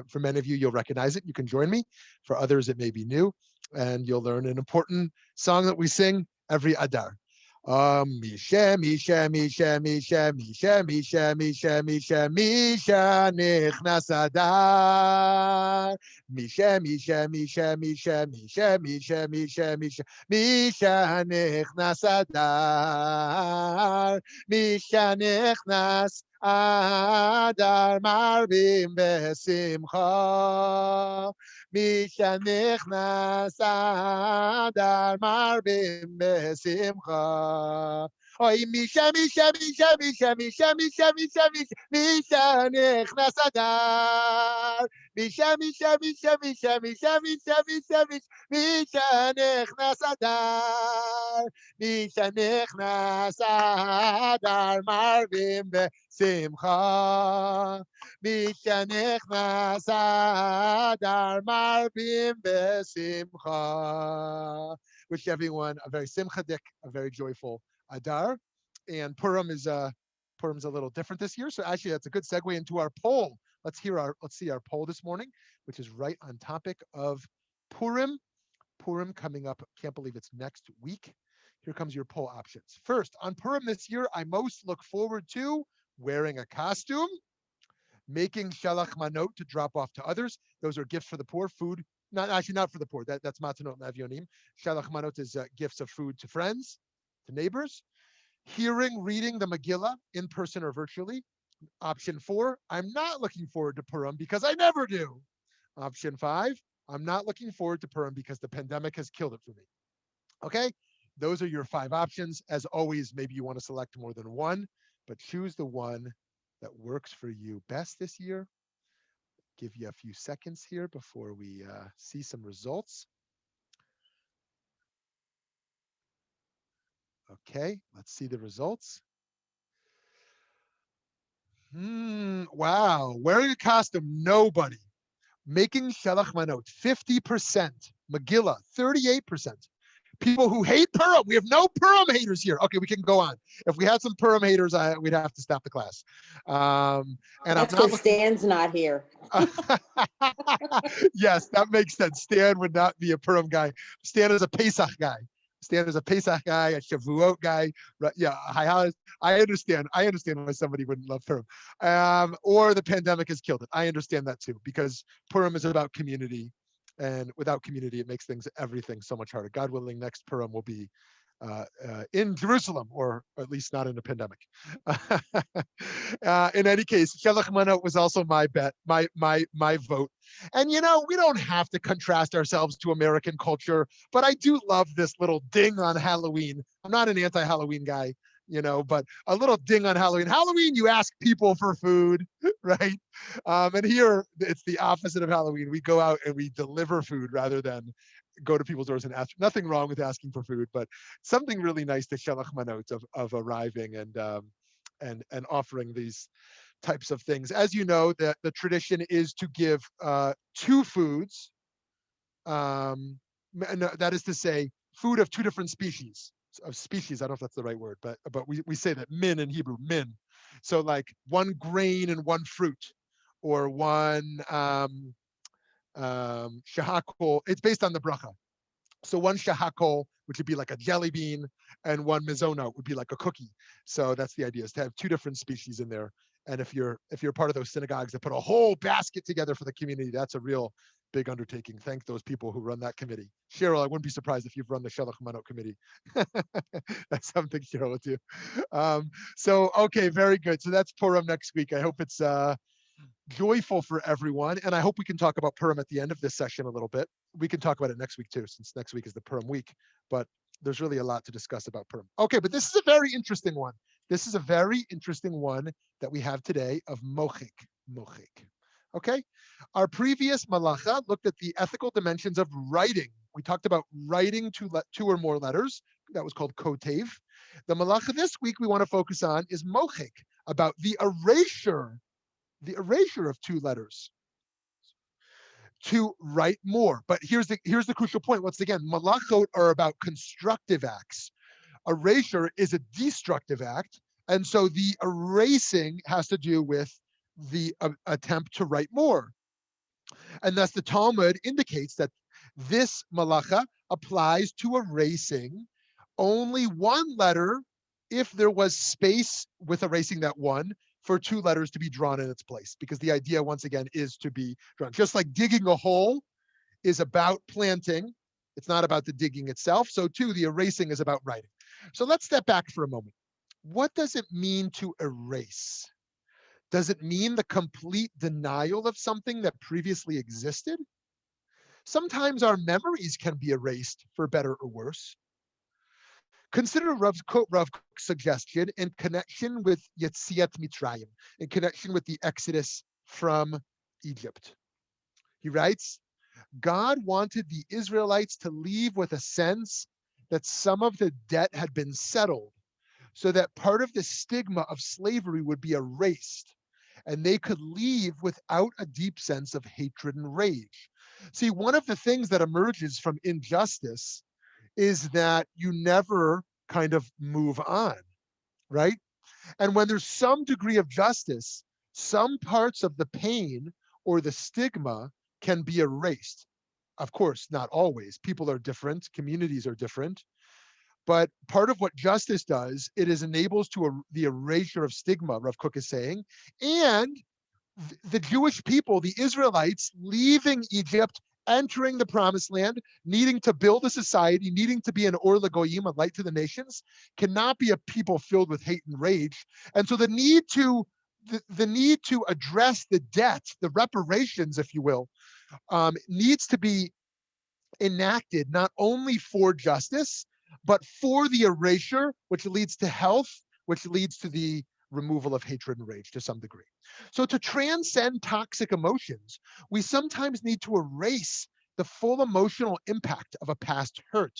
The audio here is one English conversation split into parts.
For many of you, you'll recognize it. You can join me. For others, it may be new, and you'll learn an important song that we sing every Adar. Misha, Misha, Misha, Misha, Misha, Misha, Misha, Misha, Misha, Nichnas Adar. Misha, Misha, Misha, Misha, Misha, Misha, Misha, Misha, Misha, Nichnas Adar. Misha, Nichnas Adar, Marvim Besimcha. Misha Nichnas Adar, Marvim Besimcha. Oy, Misha, Misha, Misha, Misha, Misha, Misha, Misha, Misha, Misha Nichnas Adar. Misha, Misha, Misha, Misha, Misha, Misha, Misha, Misha, Misha Nichnas Adar. Misha Nichnas Adar, Marvim Besimcha. Misha Nichnas Adar, Marvim Besimcha. Wish everyone a very simchadik, a very joyful Adar. And Purim's a little different this year. So actually that's a good segue into our poll. Let's see our poll this morning, which is right on topic of Purim. Purim coming up, can't believe it's next week. Here comes your poll options. First, on Purim this year, I most look forward to wearing a costume, making shalach manot to drop off to others. Those are gifts for the poor, food, not for the poor. That's matanot and avyonim. Shalach manot is gifts of food to friends, to neighbors. Reading the Megillah in person or virtually. Option 4, I'm not looking forward to Purim because I never do. Option 5, I'm not looking forward to Purim because the pandemic has killed it for me. Okay, those are your 5 options. As always, maybe you want to select more than one, but choose the one that works for you best this year. Give you a few seconds here before we see some results. Okay, let's see the results. Wow, wearing a costume, nobody. Making shalach manot, 50%. Megillah, 38%. People who hate Purim. We have no Purim haters here. Okay, we can go on. If we had some Purim haters, we'd have to stop the class. And that's because Stan's not here. Yes, that makes sense. Stan would not be a Purim guy. Stan is a Pesach guy. Stan is a Pesach guy, a Shavuot guy. Right? Yeah, I understand. I understand why somebody wouldn't love Purim. Or the pandemic has killed it. I understand that too, because Purim is about community. And without community, it makes everything so much harder. God willing, next Purim will be in Jerusalem, or at least not in a pandemic. In any case, Shalach Manot was also my bet, my vote. And we don't have to contrast ourselves to American culture, but I do love this little ding on Halloween. I'm not an anti-Halloween guy, but a little ding on Halloween. Halloween, you ask people for food, right? And here it's the opposite of Halloween. We go out and we deliver food rather than go to people's doors and ask. Nothing wrong with asking for food, but something really nice to shalach manot of arriving and offering these types of things. As you know, the tradition is to give 2 foods. That is to say, food of 2 different species. I don't know if that's the right word, but we say that min in Hebrew, min. So like 1 grain and 1 fruit, or 1 shahakol. It's based on the bracha. So 1 shahakol, which would be like a jelly bean, and 1 mizona would be like a cookie. So that's the idea, is to have 2 different species in there. And if you're part of those synagogues that put a whole basket together for the community, that's a real big undertaking. Thank those people who run that committee. Cheryl, I wouldn't be surprised if you've run the Shalach Manot committee. That's something Cheryl would do. So, okay, very good. So that's Purim next week. I hope it's joyful for everyone. And I hope we can talk about Purim at the end of this session a little bit. We can talk about it next week too, since next week is the Purim week. But there's really a lot to discuss about Purim. Okay, but this is a very interesting one. This is a very interesting one that we have today of Mochaik. Okay, our previous malacha looked at the ethical dimensions of writing. We talked about writing 2 or more letters. That was called kotev. The malacha this week we want to focus on is Mochaik, about the erasure of 2 letters, to write more. But here's the crucial point. Once again, melachot are about constructive acts. Erasure is a destructive act, and so the erasing has to do with the attempt to write more. And thus the Talmud indicates that this malacha applies to erasing only one letter if there was space with erasing that one for two letters to be drawn in its place, because the idea, once again, is to be drawn. Just like digging a hole is about planting, it's not about the digging itself. So too, the erasing is about writing. So let's step back for a moment. What does it mean to erase? Does it mean the complete denial of something that previously existed? Sometimes our memories can be erased for better or worse. Consider Rav Kook's suggestion in connection with Yetziat Mitzrayim, in connection with the Exodus from Egypt. He writes, God wanted the Israelites to leave with a sense that some of the debt had been settled, so that part of the stigma of slavery would be erased, and they could leave without a deep sense of hatred and rage. See, one of the things that emerges from injustice is that you never kind of move on, right? And when there's some degree of justice, some parts of the pain or the stigma can be erased. Of course, not always. People are different, communities are different. But part of what justice does, it is enables the erasure of stigma, Rav Kook is saying, and the Jewish people, the Israelites, leaving Egypt, entering the promised land, needing to build a society, needing to be an or l'goyim, a light to the nations, cannot be a people filled with hate and rage. And so the need to address the debt, the reparations, if you will, needs to be enacted not only for justice, but for the erasure, which leads to health, which leads to the removal of hatred and rage to some degree. So to transcend toxic emotions, we sometimes need to erase the full emotional impact of a past hurt.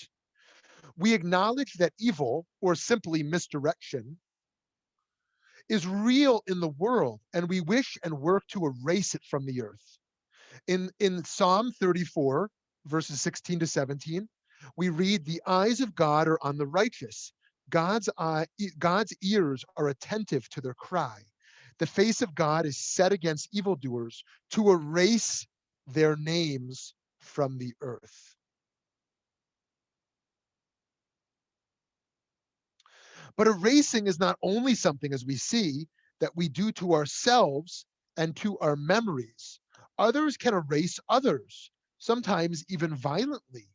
We acknowledge that evil, or simply misdirection, is real in the world, and we wish and work to erase it from the earth. In Psalm 34, verses 16 to 17, we read, the eyes of God are on the righteous. God's ears are attentive to their cry. The face of God is set against evildoers to erase their names from the earth. But erasing is not only something, as we see, that we do to ourselves and to our memories. Others can erase others, sometimes even violently.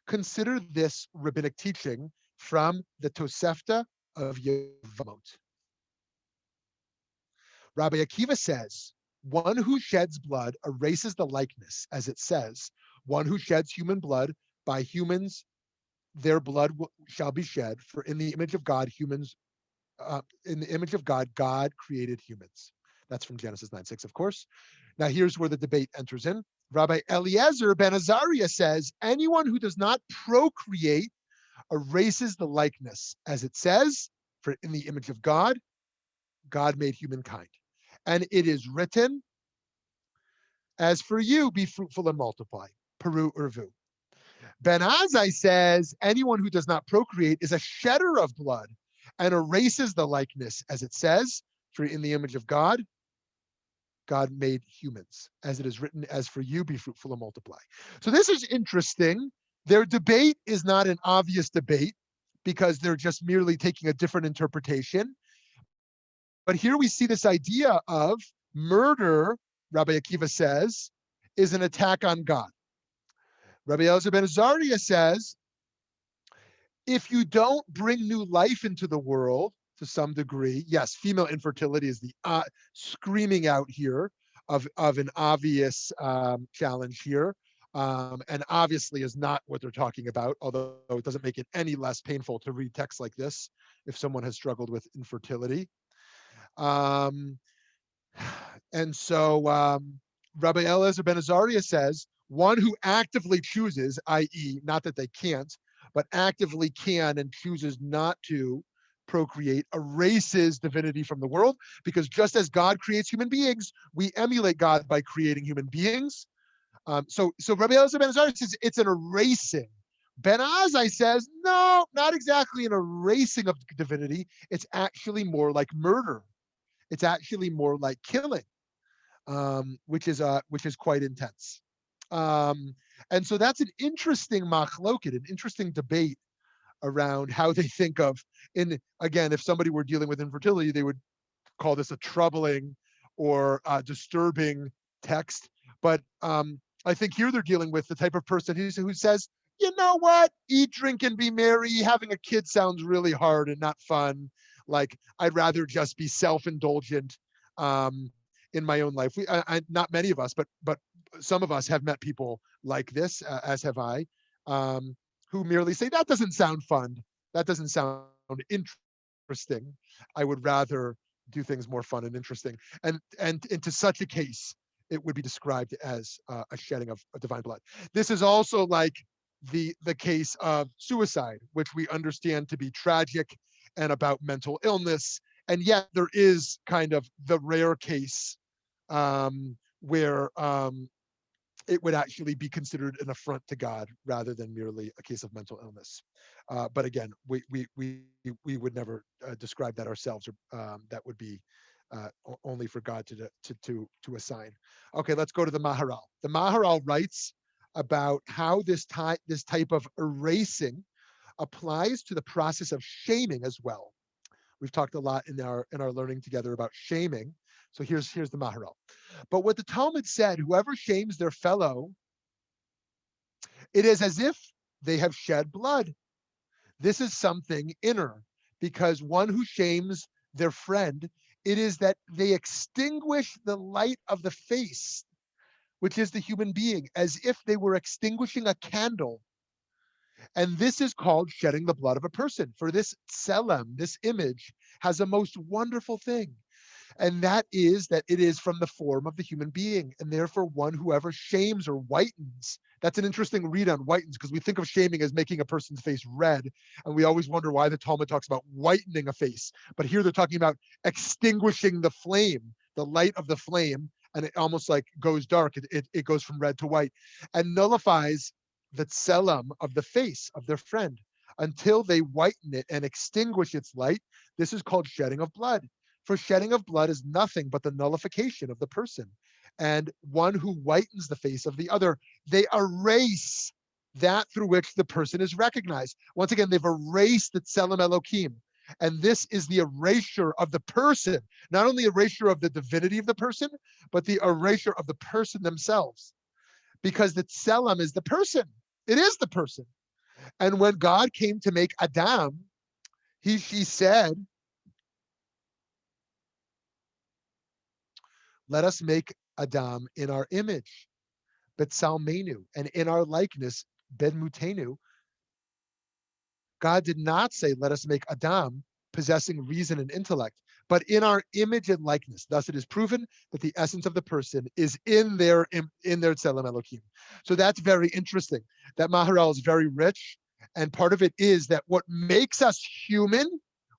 Consider this rabbinic teaching from the Tosefta of Yevamot. Rabbi Akiva says, one who sheds blood erases the likeness, as it says, one who sheds human blood, by humans their blood shall be shed, for in the image of God, God created humans. That's from Genesis 9:6, of course. Now here's where the debate enters in. Rabbi Eliezer ben Azariah says, anyone who does not procreate erases the likeness. As it says, for in the image of God, God made humankind. And it is written, as for you, be fruitful and multiply. Peru Urvu. Ben Azai says, anyone who does not procreate is a shedder of blood and erases the likeness. As it says, for in the image of God, God made humans. As it is written, as for you, be fruitful and multiply. So this is interesting. Their debate is not an obvious debate because they're just merely taking a different interpretation. But here we see this idea of murder, Rabbi Akiva says, is an attack on God. Rabbi Eliezer ben Azariah says, if you don't bring new life into the world to some degree, yes, female infertility is the screaming out here of an obvious challenge here, and obviously is not what they're talking about, although it doesn't make it any less painful to read texts like this if someone has struggled with infertility. And so Rabbi Eliezer ben Azariah says, one who actively chooses, i.e., not that they can't, but actively can and chooses not to procreate, erases divinity from the world, because just as God creates human beings, we emulate God by creating human beings. So Rabbi Eliezer ben Azariah says it's an erasing. Ben Azai says, no, not exactly an erasing of divinity. It's actually more like murder. It's actually more like killing, which is quite intense. And so that's an interesting machloket, an interesting debate around how they think of, again, if somebody were dealing with infertility, they would call this a troubling or disturbing text. But I think here they're dealing with the type of person who says, you know what, eat, drink, and be merry. Having a kid sounds really hard and not fun. Like, I'd rather just be self-indulgent in my own life. Not many of us, but some of us have met people like this, as have I, who merely say, that doesn't sound fun. That doesn't sound interesting. I would rather do things more fun and interesting. And into such a case, it would be described as a shedding of divine blood. This is also like the case of suicide, which we understand to be tragic and about mental illness. And yet there is kind of the rare case where it would actually be considered an affront to God rather than merely a case of mental illness. But again, we would never describe that ourselves, or that would be only for God to assign. Okay, let's go to the Maharal. The Maharal writes about how this type of erasing applies to the process of shaming as well. We've talked a lot in our learning together about shaming. So here's the Maharal. But what the Talmud said, whoever shames their fellow, it is as if they have shed blood. This is something inner, because one who shames their friend, it is that they extinguish the light of the face, which is the human being, as if they were extinguishing a candle. And this is called shedding the blood of a person. For this tselem, this image, has a most wonderful thing. And that is that it is from the form of the human being. And therefore, one whoever shames or whitens, that's an interesting read on whitens, because we think of shaming as making a person's face red. And we always wonder why the Talmud talks about whitening a face. But here they're talking about extinguishing the flame, the light of the flame, and it almost like goes dark. It goes from red to white and nullifies the tselem of the face of their friend until they whiten it and extinguish its light. This is called shedding of blood. For shedding of blood is nothing but the nullification of the person. And one who whitens the face of the other, they erase that through which the person is recognized. Once again, they've erased the tselem Elokim. And this is the erasure of the person, not only erasure of the divinity of the person, but the erasure of the person themselves. Because the tselem is the person. It is the person. And when God came to make Adam, she said, let us make Adam in our image, Betsalmenu, and in our likeness, Bedmutenu. God did not say, let us make Adam possessing reason and intellect, but in our image and likeness. Thus it is proven that the essence of the person is in their Tselem Elohim. So that's very interesting. That Maharal is very rich. And part of it is that what makes us human,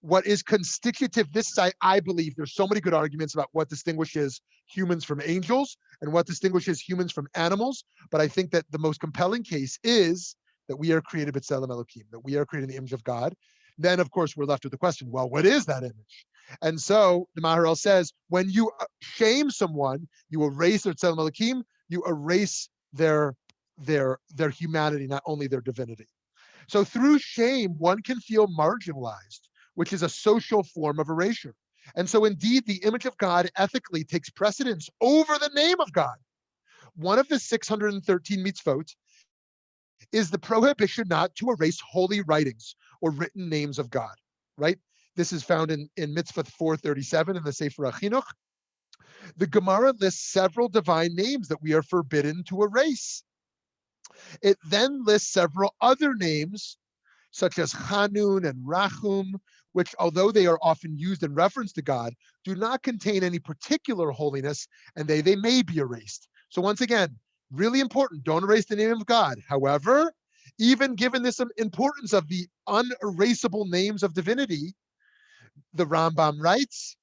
what is constitutive, this is, I believe, there's so many good arguments about what distinguishes humans from angels and what distinguishes humans from animals. But I think that the most compelling case is that we are created b'tselem Elohim, that we are created in the image of God. Then, of course, we're left with the question, well, what is that image? And so the Maharal says, when you shame someone, you erase their tselem Elohim, you erase their humanity, not only their divinity. So through shame, one can feel marginalized, which is a social form of erasure. And so indeed, the image of God ethically takes precedence over the name of God. One of the 613 mitzvot is the prohibition not to erase holy writings or written names of God, right? This is found in Mitzvah 437 in the Sefer HaChinuch. The Gemara lists several divine names that we are forbidden to erase. It then lists several other names, such as Hanun and Rachum, which, although they are often used in reference to God, do not contain any particular holiness, and they may be erased. So once again, really important, don't erase the name of God. However, even given this importance of the unerasable names of divinity, the Rambam writes,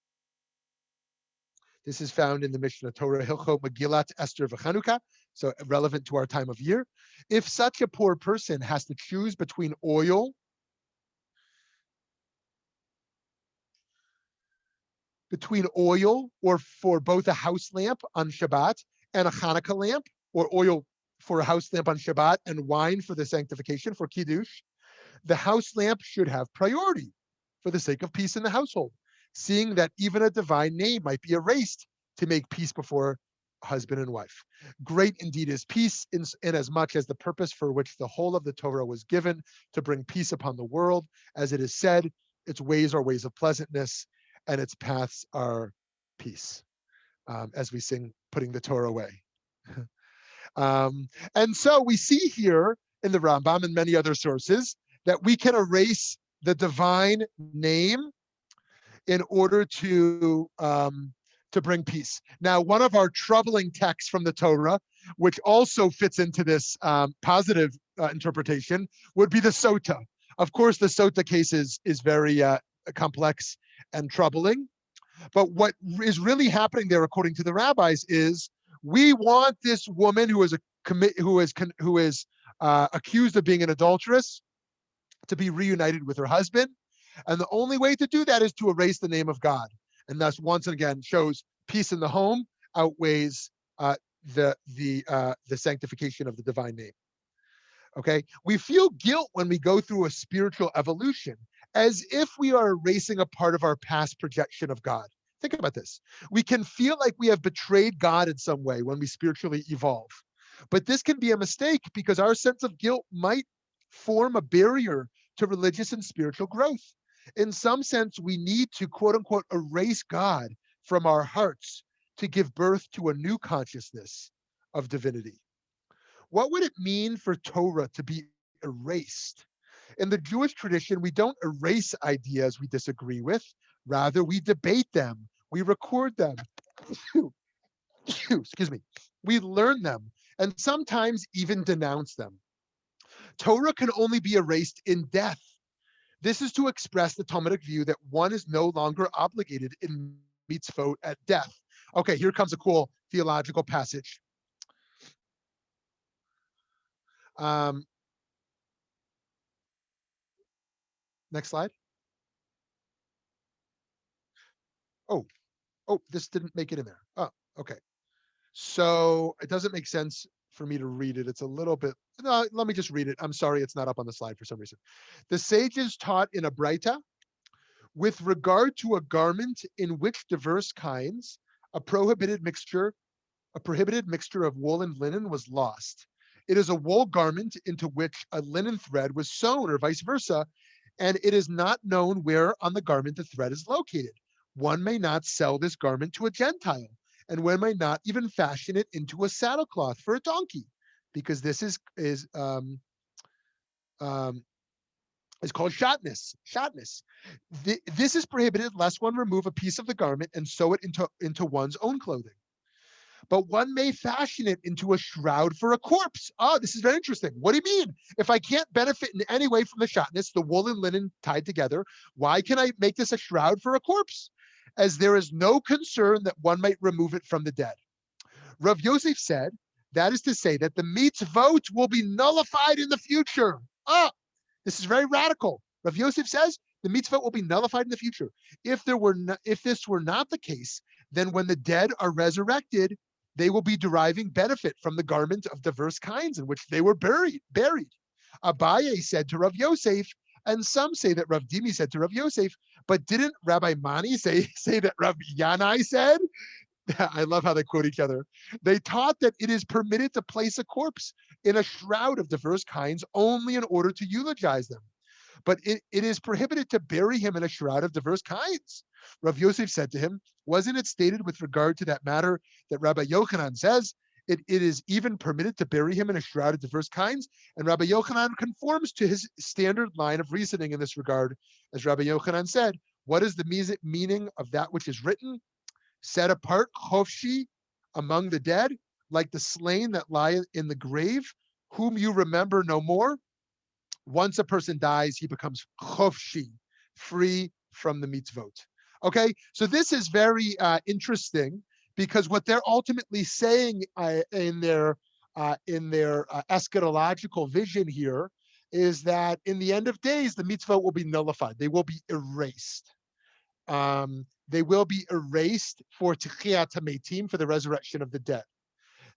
this is found in the Mishnah Torah, Hilchot Megillat, Esther, v'Chanukah, so relevant to our time of year. If such a poor person has to choose between oil or for both a house lamp on Shabbat and a Hanukkah lamp, or oil for a house lamp on Shabbat and wine for the sanctification, for Kiddush, the house lamp should have priority for the sake of peace in the household, seeing that even a divine name might be erased to make peace before husband and wife. Great indeed is peace, in as much as the purpose for which the whole of the Torah was given, to bring peace upon the world. As it is said, its ways are ways of pleasantness, and its paths are peace. As we sing, putting the Torah away. And so we see here in the Rambam and many other sources that we can erase the divine name in order to bring peace. Now, one of our troubling texts from the Torah, which also fits into this positive interpretation, would be the Sota. Of course, the Sota case is very complex and troubling. But what is really happening there, according to the rabbis, is we want this woman who is accused of being an adulteress to be reunited with her husband, and the only way to do that is to erase the name of God, and thus once again shows peace in the home outweighs the sanctification of the divine name. Okay, we feel guilt when we go through a spiritual evolution, as if we are erasing a part of our past projection of God. Think about this. We can feel like we have betrayed God in some way when we spiritually evolve. But this can be a mistake because our sense of guilt might form a barrier to religious and spiritual growth. In some sense, we need to, quote unquote, erase God from our hearts to give birth to a new consciousness of divinity. What would it mean for Torah to be erased? In the Jewish tradition, we don't erase ideas we disagree with. Rather, we debate them, we record them, excuse me, we learn them, and sometimes even denounce them. Torah can only be erased in death. This is to express the Talmudic view that one is no longer obligated in mitzvot at death. Okay, here comes a cool theological passage. Next slide. Oh, this didn't make it in there. Oh, okay. So it doesn't make sense for me to read it. It's a little bit, no, let me just read it. I'm sorry, it's not up on the slide for some reason. The sages taught in a Braita, with regard to a garment in which diverse kinds, a prohibited mixture of wool and linen was lost. It is a wool garment into which a linen thread was sewn, or vice versa, and it is not known where on the garment the thread is located. One may not sell this garment to a Gentile, and one may not even fashion it into a saddlecloth for a donkey, because this is called shotness. This is prohibited lest one remove a piece of the garment and sew it into one's own clothing. But one may fashion it into a shroud for a corpse. Oh, this is very interesting. What do you mean? If I can't benefit in any way from the shotness, the wool and linen tied together, why can I make this a shroud for a corpse? As there is no concern that one might remove it from the dead. Rav Yosef said, that is to say that the mitzvot will be nullified in the future. Oh, this is very radical. Rav Yosef says the mitzvot will be nullified in the future. If this were not the case, then when the dead are resurrected, they will be deriving benefit from the garment of diverse kinds in which they were buried. Abaye said to Rav Yosef, and some say that Rav Dimi said to Rav Yosef, but didn't Rabbi Mani say that Rav Yanai said? I love how they quote each other. They taught that it is permitted to place a corpse in a shroud of diverse kinds only in order to eulogize them. But it is prohibited to bury him in a shroud of diverse kinds. Rav Yosef said to him, wasn't it stated with regard to that matter that Rabbi Yochanan says it is even permitted to bury him in a shroud of diverse kinds? And Rabbi Yochanan conforms to his standard line of reasoning in this regard. As Rabbi Yochanan said, what is the meaning of that which is written? Set apart, chofshi, among the dead, like the slain that lie in the grave, whom you remember no more. Once a person dies, he becomes chofshi, free from the mitzvot. Okay, so this is very interesting because what they're ultimately saying in their eschatological vision here is that in the end of days, the mitzvot will be nullified. They will be erased. They will be erased for Techiyat HaMeitim, for the resurrection of the dead.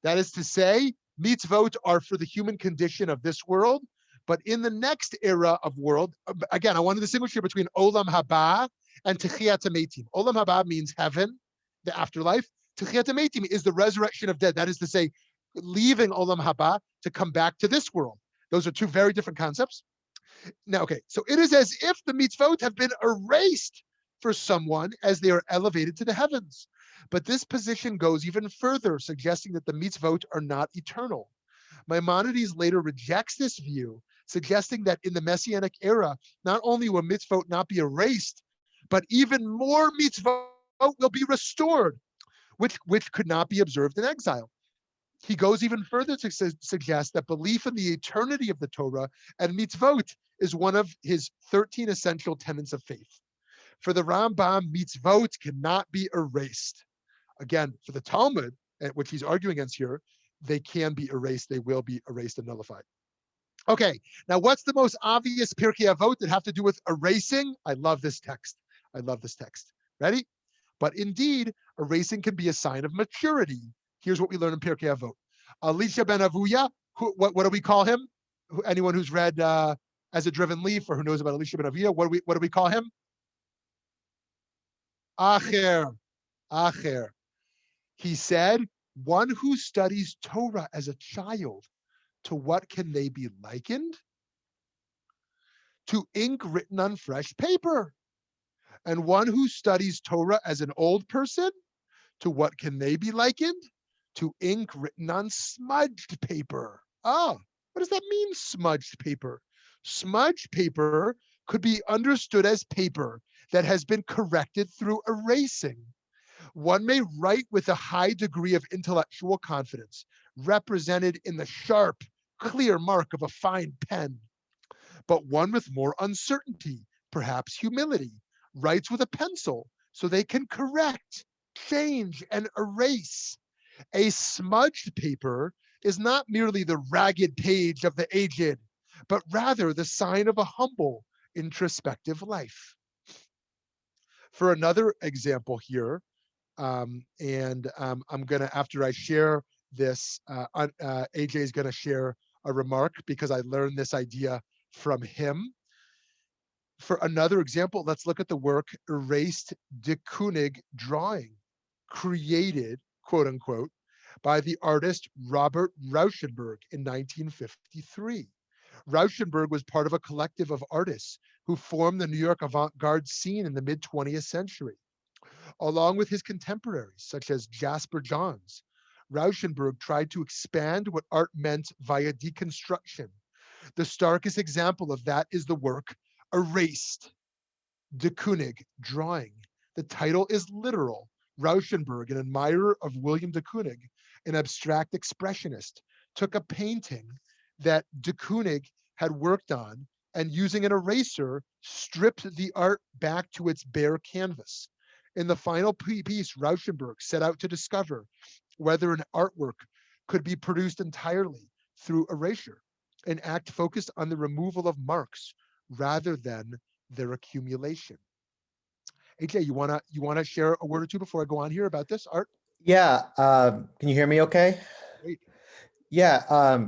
That is to say, Mitzvot are for the human condition of this world, but in the next era of world, again, I want to distinguish here between Olam Haba and Techiyat HaMetim. Olam Haba means heaven, the afterlife. Techiyat HaMetim is the resurrection of dead. That is to say, leaving Olam Haba to come back to this world. Those are two very different concepts. Now, okay, so it is as if the mitzvot have been erased for someone as they are elevated to the heavens. But this position goes even further, suggesting that the mitzvot are not eternal. Maimonides later rejects this view, suggesting that in the Messianic era, not only will mitzvot not be erased, but even more mitzvot will be restored, which could not be observed in exile. He goes even further to suggest that belief in the eternity of the Torah and mitzvot is one of his 13 essential tenets of faith. For the Rambam, mitzvot cannot be erased. Again, for the Talmud, which he's arguing against here, they can be erased. They will be erased and nullified. Okay, now what's the most obvious Pirkei Avot that have to do with erasing? I love this text. I love this text. Ready? But indeed, erasing can be a sign of maturity. Here's what we learn in Pirkei Avot. Elisha ben Avuya, what do we call him? Anyone who's read As a Driven Leaf or who knows about Elisha ben Avuya, what do we call him? Acher. Acher. He said, one who studies Torah as a child, to what can they be likened? To ink written on fresh paper. And one who studies Torah as an old person, to what can they be likened? To ink written on smudged paper. Oh, what does that mean, smudged paper? Smudged paper could be understood as paper that has been corrected through erasing. One may write with a high degree of intellectual confidence, represented in the sharp, clear mark of a fine pen. But one with more uncertainty, perhaps humility, writes with a pencil so they can correct, change, and erase. A smudged paper is not merely the ragged page of the aged, but rather the sign of a humble, introspective life. For another example here, I'm gonna, after I share this, AJ is gonna share a remark because I learned this idea from him. For another example, let's look at the work Erased de Kooning drawing, created, quote unquote, by the artist Robert Rauschenberg in 1953. Rauschenberg was part of a collective of artists who formed the New York avant-garde scene in the mid-20th century. Along with his contemporaries, such as Jasper Johns, Rauschenberg tried to expand what art meant via deconstruction. The starkest example of that is the work Erased, de Kooning drawing. The title is literal. Rauschenberg, an admirer of William de Kooning, an abstract expressionist, took a painting that de Kooning had worked on and using an eraser, stripped the art back to its bare canvas. In the final piece, Rauschenberg set out to discover whether an artwork could be produced entirely through erasure, an act focused on the removal of marks rather than their accumulation. AJ, you wanna share a word or two before I go on here about this art? Yeah. Can you hear me okay? Great. Yeah.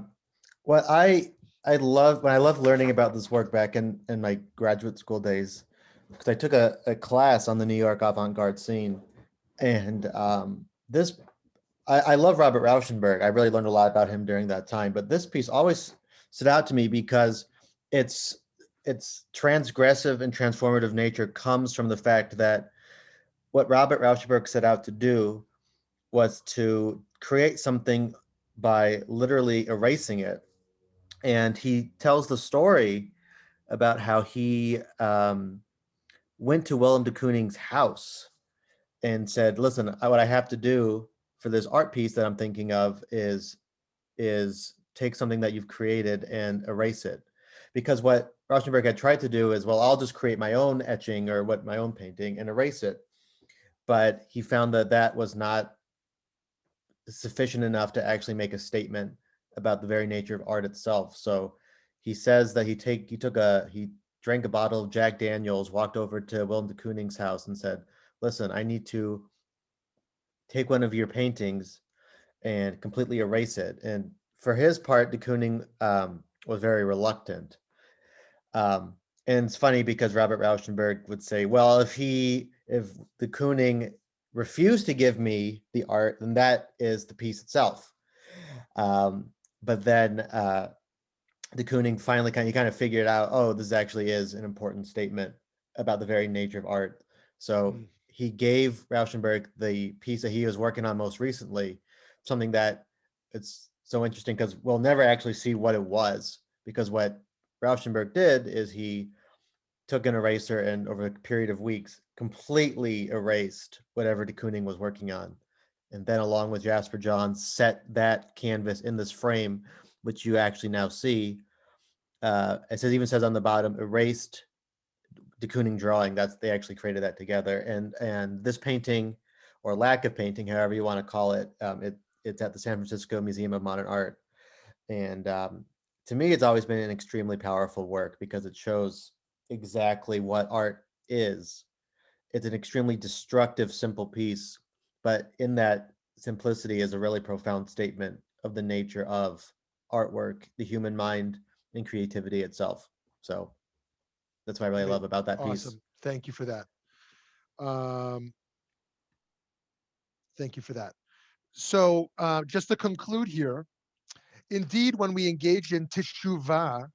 What I loved learning about this work back in my graduate school days, because I took a class on the New York avant-garde scene, and I love Robert Rauschenberg. I really learned a lot about him during that time. But this piece always stood out to me because its transgressive and transformative nature comes from the fact that what Robert Rauschenberg set out to do was to create something by literally erasing it. And he tells the story about how he went to Willem de Kooning's house and said, listen, what I have to do for this art piece that I'm thinking of is take something that you've created and erase it. Because what Rauschenberg had tried to do is, well, I'll just create my own etching or my own painting and erase it. But he found that that was not sufficient enough to actually make a statement about the very nature of art itself. So he says that he drank a bottle of Jack Daniels, walked over to Willem de Kooning's house and said, listen, I need to take one of your paintings and completely erase it. And for his part, de Kooning was very reluctant. And it's funny because Robert Rauschenberg would say, well, if de Kooning refused to give me the art, then that is the piece itself. But then de Kooning finally kind of figured out, oh, this actually is an important statement about the very nature of art. So he gave Rauschenberg the piece that he was working on most recently, something that it's so interesting because we'll never actually see what it was, because what Rauschenberg did is he took an eraser and over a period of weeks completely erased whatever de Kooning was working on. And then along with Jasper Johns set that canvas in this frame, which you actually now see. Even says on the bottom, erased de Kooning drawing. They actually created that together. And this painting, or lack of painting, however you want to call it, it's at the San Francisco Museum of Modern Art. And to me, it's always been an extremely powerful work because it shows exactly what art is. It's an extremely destructive, simple piece, but in that simplicity is a really profound statement of the nature of artwork, the human mind, and creativity itself. So that's what I really love about that piece. Awesome. Thank you for that. Thank you for that. So just to conclude here, indeed, when we engage in teshuvah,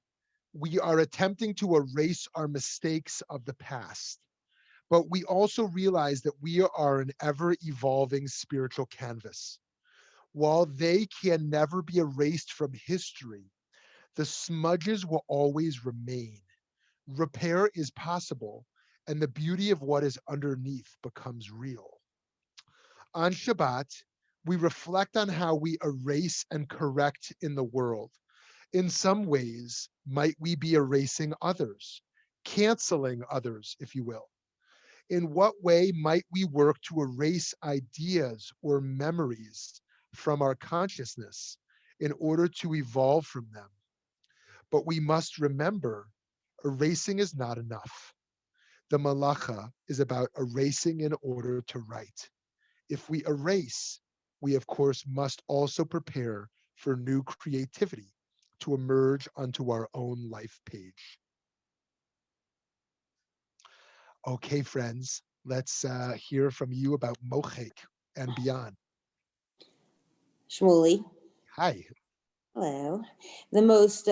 we are attempting to erase our mistakes of the past. But we also realize that we are an ever-evolving spiritual canvas. While they can never be erased from history, the smudges will always remain. Repair is possible, and the beauty of what is underneath becomes real. On Shabbat, we reflect on how we erase and correct in the world. In some ways, might we be erasing others, canceling others, if you will? In what way might we work to erase ideas or memories from our consciousness in order to evolve from them? But we must remember, erasing is not enough. The malacha is about erasing in order to write. If we erase, we of course must also prepare for new creativity to emerge onto our own life page. Okay, friends, let's hear from you about Mochaik and beyond. Shmuly. Hi. Hello. The most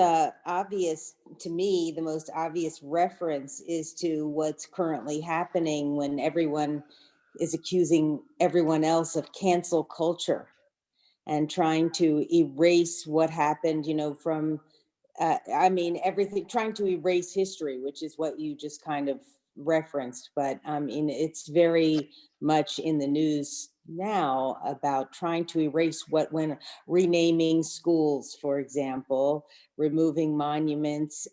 obvious, to me, the most obvious reference is to what's currently happening when everyone is accusing everyone else of cancel culture and trying to erase what happened, from, everything, trying to erase history, which is what you just kind of referenced. But it's very much in the news now about trying to erase when renaming schools, for example, removing monuments.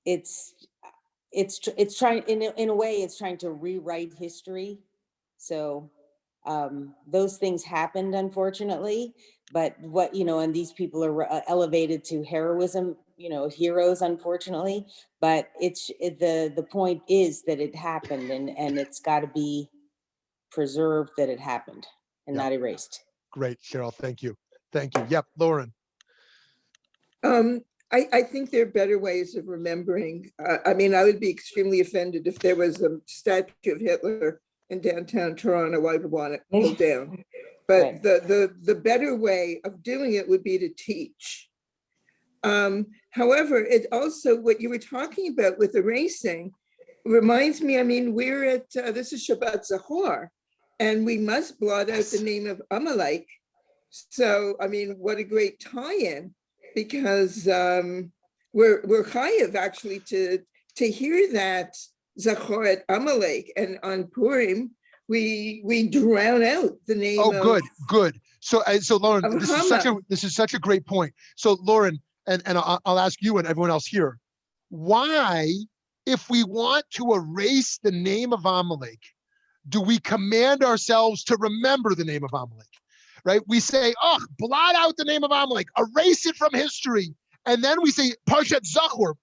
It's trying, in a way, it's trying to rewrite history. So those things happened, unfortunately, but and these people are elevated to heroism, heroes, unfortunately. But the point is that it happened, and it's got to be preserved that it happened and not erased. Great, Cheryl. Thank you. Thank you. Yep, Lauren. I think there are better ways of remembering. I would be extremely offended if there was a statue of Hitler in downtown Toronto. I would want it pulled down. But right. the better way of doing it would be to teach. However, it also, what you were talking about with erasing reminds me, we're at, this is Shabbat Zachor, and we must blot out the name of Amalek. So, what a great tie-in, because we're chayav actually to hear that Zachor at Amalek, and on Purim, we drown out the name. Oh, good. So Lauren, this is such a great point. So Lauren, and I'll ask you and everyone else here, why, if we want to erase the name of Amalek, do we command ourselves to remember the name of Amalek? Right? We say, blot out the name of Amalek, erase it from history, and then we say Parshat Zachor,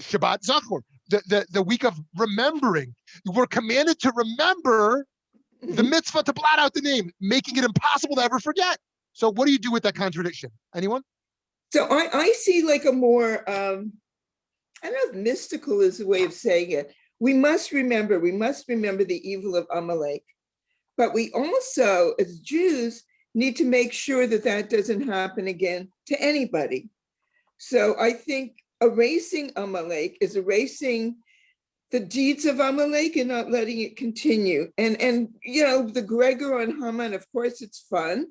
Shabbat Zachor, the week of remembering. We're commanded to remember the mitzvah to blot out the name, making it impossible to ever forget. So what do you do with that contradiction? Anyone? So I see like a more, I don't know if mystical is the way of saying it. We must remember the evil of Amalek, but we also, as Jews, need to make sure that that doesn't happen again to anybody. So I think erasing Amalek is erasing the deeds of Amalek and not letting it continue. And you know, the Gregor on Haman, of course, it's fun,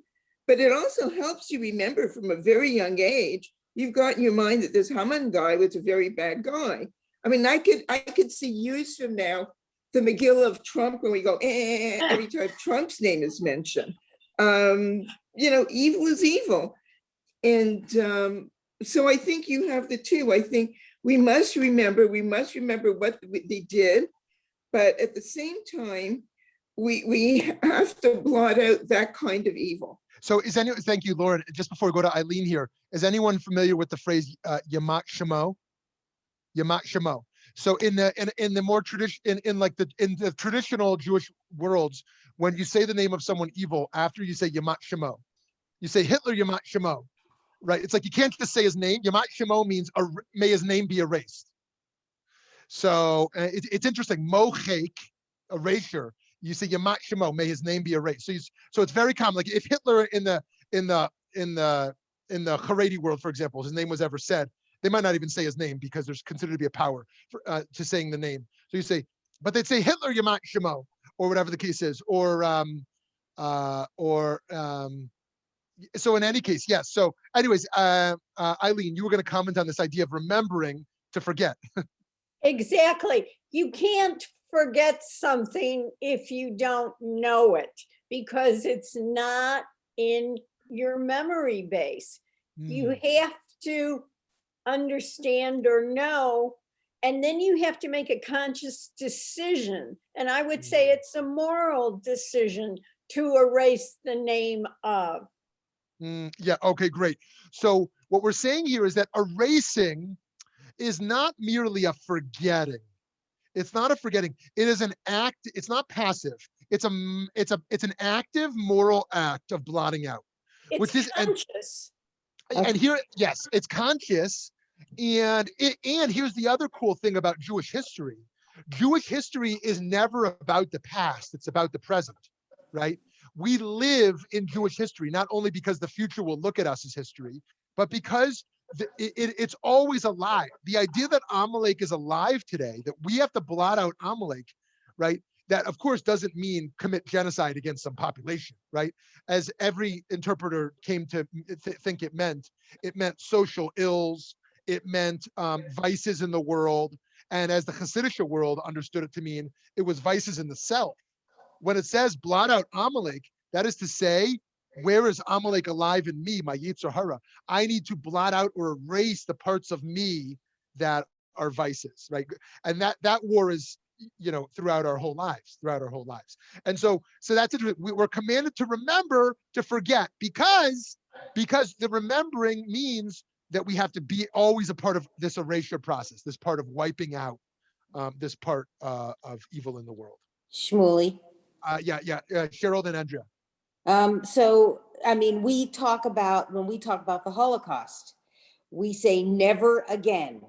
but it also helps you remember from a very young age, you've got in your mind that this Haman guy was a very bad guy. I mean, I could see years from now, the Megillah of Trump, when we go, every time Trump's name is mentioned. You know, evil is evil. And so I think you have the two. I think we must remember what they did, but at the same time, we have to blot out that kind of evil. So is anyone, thank you, Lauren. Just before we go to Eileen here, is anyone familiar with the phrase Yamat Shemo? Yamat Shemo. So in the more tradition, in the traditional Jewish worlds, when you say the name of someone evil, after you say Yamat Shemo, you say Hitler Yamat Shemo, right? It's like you can't just say his name. Yamat Shemo means may his name be erased. So it's interesting. Mochaik, erasure. You say Yamat Shemo, may his name be erased. So it's very common. Like if Hitler in the Haredi world, for example, his name was ever said, they might not even say his name because there's considered to be a power to saying the name. So you say, but they'd say Hitler Yamat Shemo, or whatever the case is, so in any case, yes. So anyways, Eileen, you were going to comment on this idea of remembering to forget. Exactly. You can't forget something if you don't know it, because it's not in your memory base. You have to understand or know, and then you have to make a conscious decision. And I would say it's a moral decision to erase the name of. Yeah, okay, great. So what we're saying here is that erasing is not merely a forgetting. It's not a forgetting. It is an act. It's not passive. It's an active moral act of blotting out. It's conscious. And here, yes, it's conscious. And here's the other cool thing about Jewish history. Jewish history is never about the past. It's about the present, right? We live in Jewish history, not only because the future will look at us as history, but because it's always alive. The idea that Amalek is alive today, that we have to blot out Amalek, right? That of course doesn't mean commit genocide against some population, right? As every interpreter came to think it meant social ills, it meant vices in the world, and as the Hasidic world understood it to mean, it was vices in the self. When it says blot out Amalek, that is to say, where is Amalek alive in me, my Yetzer Hara? I need to blot out or erase the parts of me that are vices, right? And that war is, you know, throughout our whole lives. And so that's it. We're commanded to remember to forget because the remembering means that we have to be always a part of this erasure process, this part of wiping out this part of evil in the world. Shmuly. Cheryl and Andrea. So, I mean, when we talk about the Holocaust, we say never again.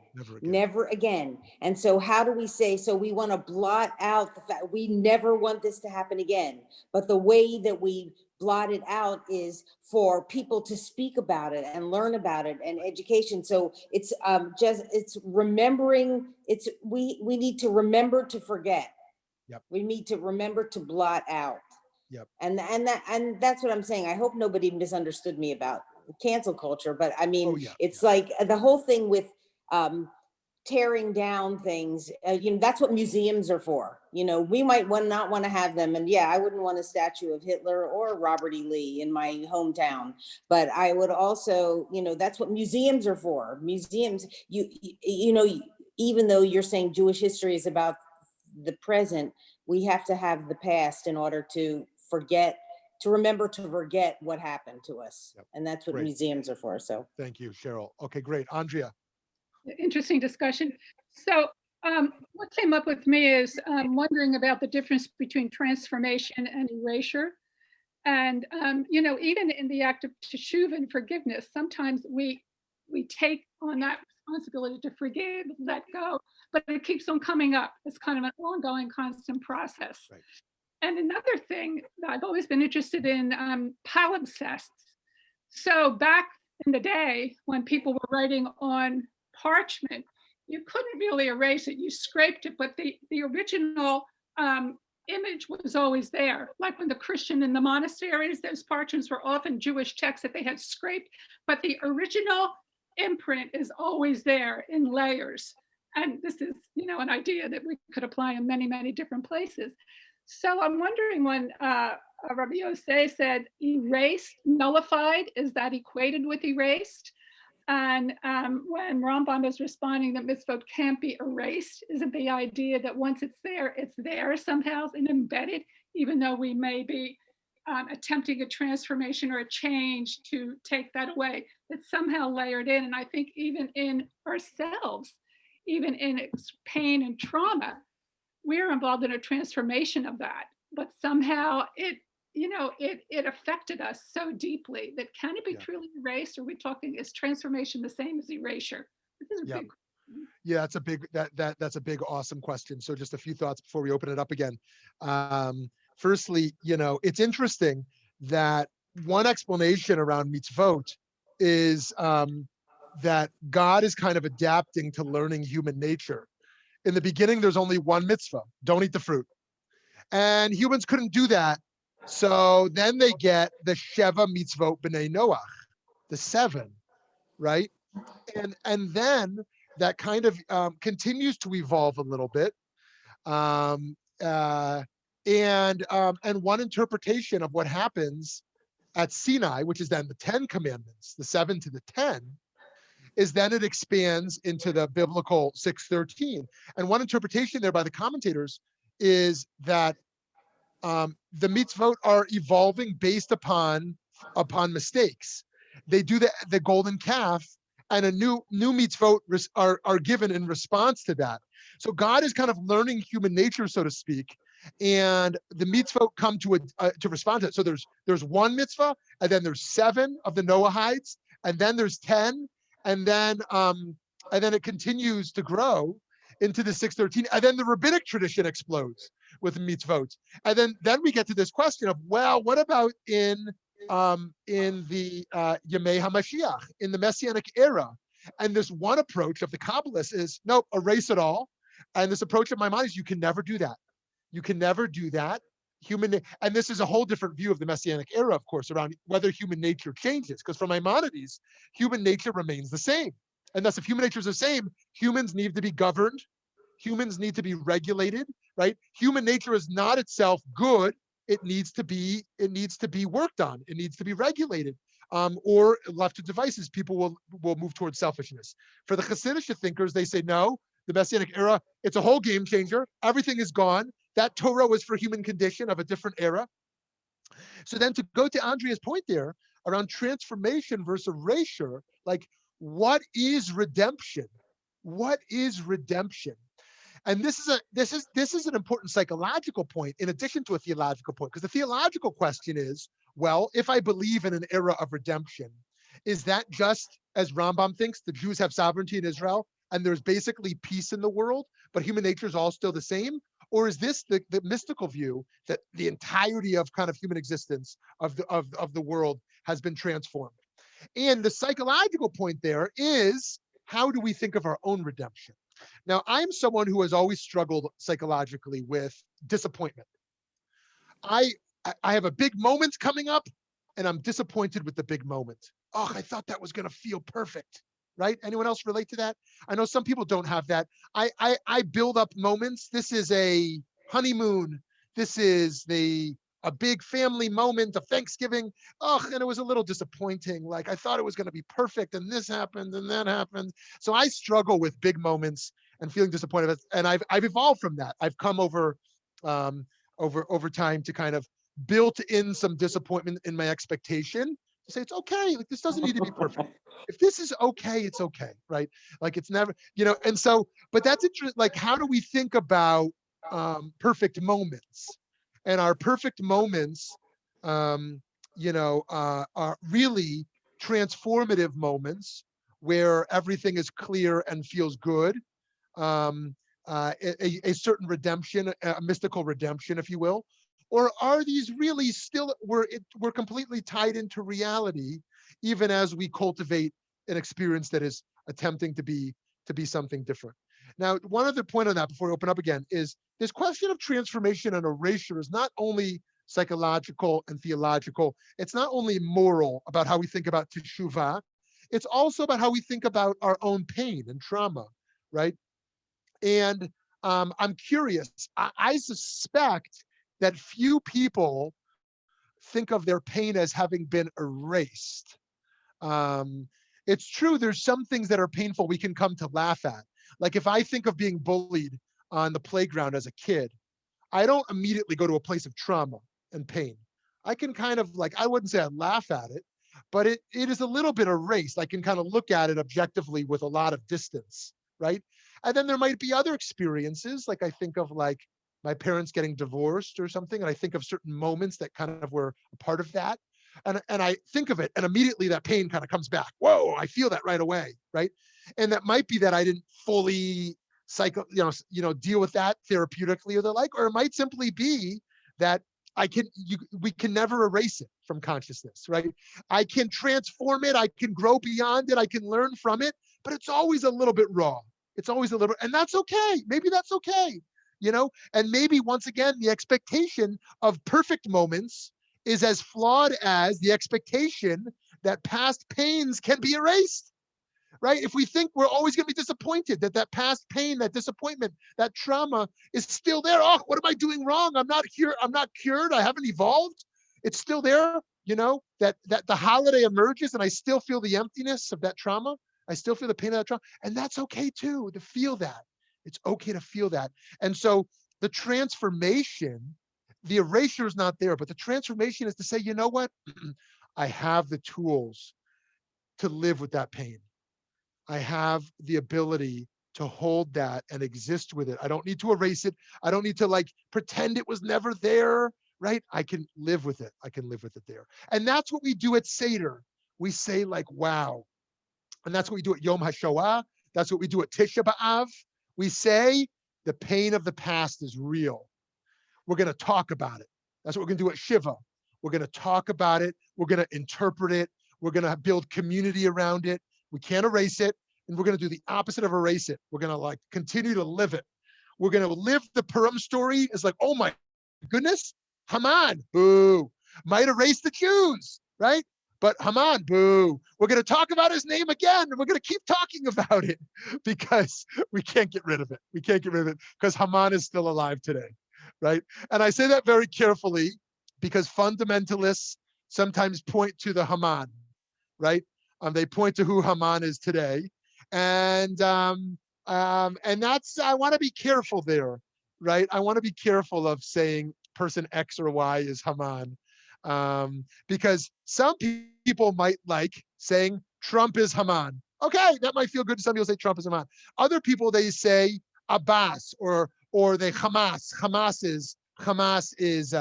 Never again. And so how do we say, so we want to blot out the fact we never want this to happen again. But the way that we blot it out is for people to speak about it and learn about it and education. So it's it's remembering, we need to remember to forget. Yep. We need to remember to blot out. Yep. And that's what I'm saying. I hope nobody misunderstood me about cancel culture, but I mean, it's like the whole thing with tearing down things, you know, that's what museums are for. You know, we might not want to have them. And yeah, I wouldn't want a statue of Hitler or Robert E. Lee in my hometown, but I would also, you know, that's what museums are for. Museums, you know, even though you're saying Jewish history is about the present, we have to have the past in order to remember to forget what happened to us. Yep. And that's what museums are for. So thank you, Cheryl. Okay, great. Andrea. Interesting discussion. So What came up with me is wondering about the difference between transformation and erasure. And, even in the act of teshuva and forgiveness, sometimes we take on that responsibility to forgive, let go, but it keeps on coming up. It's kind of an ongoing, constant process. Right. And another thing that I've always been interested in, palimpsests. So back in the day when people were writing on parchment, you couldn't really erase it. You scraped it, but the original image was always there. Like when the Christian in the monasteries, those parchments were often Jewish texts that they had scraped, but the original imprint is always there in layers. And this is, an idea that we could apply in many, many different places. So I'm wondering when Rabbi Yosef said erased, nullified, is that equated with erased? And when Rambam is responding that mitzvot can't be erased, isn't the idea that once it's there somehow and embedded, even though we may be attempting a transformation or a change to take that away, it's somehow layered in. And I think even in ourselves, even in pain and trauma, we're involved in a transformation of that. But somehow it affected us so deeply that can it be truly erased? Are we talking, is transformation the same as erasure? This is a big. Yeah, that's a big, awesome question. So just a few thoughts before we open it up again. Firstly, it's interesting that one explanation around mitzvot is that God is kind of adapting to learning human nature. In the beginning, there's only one mitzvah: don't eat the fruit. And humans couldn't do that. So then they get the Sheva mitzvot b'nei Noach, the 7, right? And then that kind of continues to evolve a little bit. And one interpretation of what happens at Sinai, which is then the 10 commandments, the 7 to the 10, is then it expands into the biblical 613. And one interpretation there by the commentators is that the mitzvot are evolving based upon mistakes. They do the golden calf, and a new mitzvot are given in response to that. So God is kind of learning human nature, so to speak, and the mitzvot come to respond to it. So there's one mitzvah, and then there's 7 of the Noahites, and then there's 10, and then it continues to grow into the 613, and then the rabbinic tradition explodes with mitzvot. And then we get to this question of, well, what about in the Yemei HaMashiach, in the Messianic era? And this one approach of the Kabbalists is, nope, erase it all. And this approach of Maimonides, you can never do that. You can never do that. And this is a whole different view of the Messianic era, of course, around whether human nature changes. Because for Maimonides, human nature remains the same. And thus, if human nature is the same, humans need to be governed. Humans need to be regulated, right? Human nature is not itself good. It needs to be worked on. It needs to be regulated. Or left to devices, people will move towards selfishness. For the Hasidic thinkers, they say, no, the Messianic era, it's a whole game changer. Everything is gone. That Torah was for human condition of a different era. So then to go to Andrea's point there around transformation versus erasure, like, what is redemption? What is redemption? And this is an important psychological point in addition to a theological point, because the theological question is, well, if I believe in an era of redemption, is that just, as Rambam thinks, the Jews have sovereignty in Israel and there's basically peace in the world, but human nature is all still the same? Or is this the mystical view that the entirety of kind of human existence of the world has been transformed? And the psychological point there is, how do we think of our own redemption? Now, I'm someone who has always struggled psychologically with disappointment. I have a big moment coming up, and I'm disappointed with the big moment. Oh, I thought that was going to feel perfect, right? Anyone else relate to that? I know some people don't have that. I build up moments. This is a honeymoon. This is a big family moment of Thanksgiving. Oh, and it was a little disappointing. Like, I thought it was going to be perfect, and this happened and that happened. So I struggle with big moments and feeling disappointed. And I've evolved from that. I've come over time to kind of built in some disappointment in my expectation To say it's okay, like this doesn't need to be perfect. If this is okay, it's okay, right? Like it's never, and so, but that's interesting. Like, how do we think about perfect moments? And our perfect moments, are really transformative moments where everything is clear and feels good. A certain redemption, a mystical redemption, if you will, or are these really still we're completely tied into reality, even as we cultivate an experience that is attempting to be something different? Now, one other point on that before we open up again is this question of transformation and erasure is not only psychological and theological. It's not only moral about how we think about teshuvah. It's also about how we think about our own pain and trauma, right? And I'm curious. I suspect that few people think of their pain as having been erased. It's true, there's some things that are painful we can come to laugh at. Like if I think of being bullied on the playground as a kid, I don't immediately go to a place of trauma and pain. I can kind of I wouldn't say I laugh at it, but it is a little bit erased. I can kind of look at it objectively with a lot of distance, right? And then there might be other experiences, like I think of my parents getting divorced or something, and I think of certain moments that kind of were a part of that. And I think of it, and immediately that pain kind of comes back. Whoa, I feel that right away, right? And that might be that I didn't fully deal with that therapeutically or the like, or it might simply be that we can never erase it from consciousness, right? I can transform it, I can grow beyond it, I can learn from it, but it's always a little bit raw. It's always a little, and that's okay. Maybe that's okay, and maybe once again, the expectation of perfect moments is as flawed as the expectation that past pains can be erased. Right? If we think we're always going to be disappointed, that past pain, that disappointment, that trauma is still there. Oh, what am I doing wrong? I'm not here. I'm not cured. I haven't evolved. It's still there. That the holiday emerges and I still feel the emptiness of that trauma. I still feel the pain of that trauma. And that's okay too, to feel that. It's okay to feel that. And so the transformation, the erasure is not there, but the transformation is to say, you know what? I have the tools to live with that pain. I have the ability to hold that and exist with it. I don't need to erase it. I don't need to pretend it was never there, right? I can live with it. I can live with it there. And that's what we do at Seder. We say wow. And that's what we do at Yom HaShoah. That's what we do at Tisha B'Av. We say the pain of the past is real. We're going to talk about it. That's what we're going to do at Shiva. We're going to talk about it. We're going to interpret it. We're going to build community around it. We can't erase it, and we're going to do the opposite of erase it. We're going to continue to live it. We're going to live the Purim story as oh my goodness, Haman, boo, might erase the Jews, right? But Haman, boo. We're going to talk about his name again, and we're going to keep talking about it because we can't get rid of it. We can't get rid of it because Haman is still alive today, right? And I say that very carefully because fundamentalists sometimes point to the Haman, right? They point to who Haman is today, and that's I want to be careful there, right? I want to be careful of saying person X or Y is Haman, because some people might like saying Trump is Haman. Okay, that might feel good to some people. Say Trump is Haman. Other people they say Abbas or they Hamas. Hamas is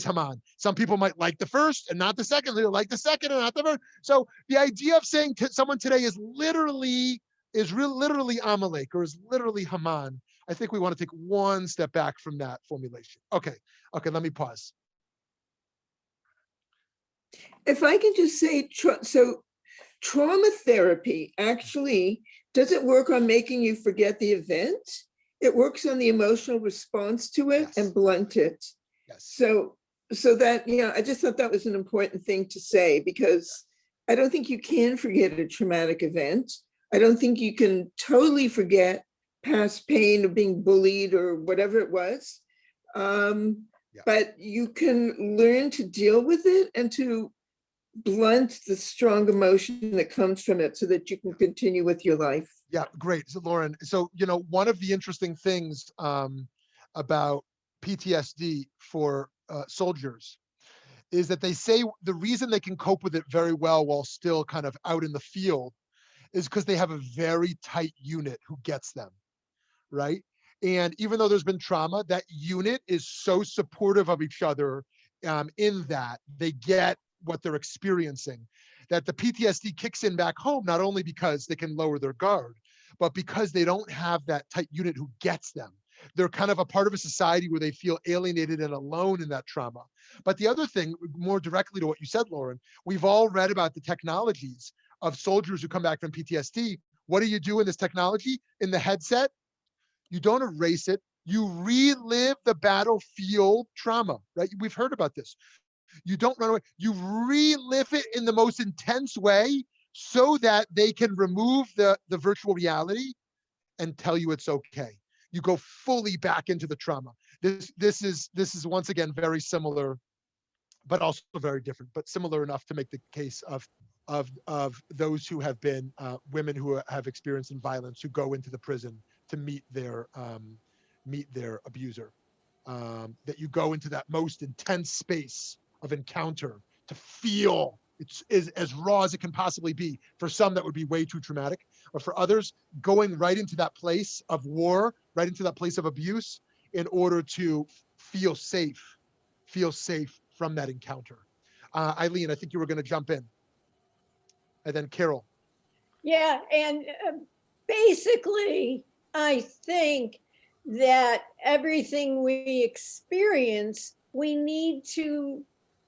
Haman. Some people might like the first and not the second. They'll like the second and not the first. So the idea of saying to someone today is literally Amalek or is literally Haman. I think we want to take one step back from that formulation. Okay, let me pause. If I can just say, so trauma therapy actually doesn't work on making you forget the event. It works on the emotional response to it and blunt it. Yes. So that, I just thought that was an important thing to say, because I don't think you can forget a traumatic event. I don't think you can totally forget past pain of being bullied or whatever it was. But you can learn to deal with it and to blunt the strong emotion that comes from it so that you can continue with your life. Yeah, great. So Lauren, one of the interesting things about PTSD for soldiers is that they say the reason they can cope with it very well while still kind of out in the field is because they have a very tight unit who gets them, right? And even though there's been trauma, that unit is so supportive of each other in that they get what they're experiencing, that the PTSD kicks in back home, not only because they can lower their guard, but because they don't have that tight unit who gets them. They're kind of a part of a society where they feel alienated and alone in that trauma. But the other thing, more directly to what you said, Lauren, we've all read about the technologies of soldiers who come back from PTSD. What do you do in this technology? In the headset, you don't erase it. You relive the battlefield trauma, right? We've heard about this. You don't run away. You relive it in the most intense way so that they can remove the virtual reality and tell you it's okay. You go fully back into the trauma. This is once again very similar, but also very different, but similar enough to make the case of those who have been women who have experienced violence, who go into the prison to meet their abuser. That you go into that most intense space of encounter to feel it's is as raw as it can possibly be. For some, that would be way too traumatic, but for others, going right into that place of war, right into that place of abuse, in order to feel safe from that encounter. Eileen, I think you were going to jump in, and then Carol. Yeah, and basically, I think that everything we experience, we need to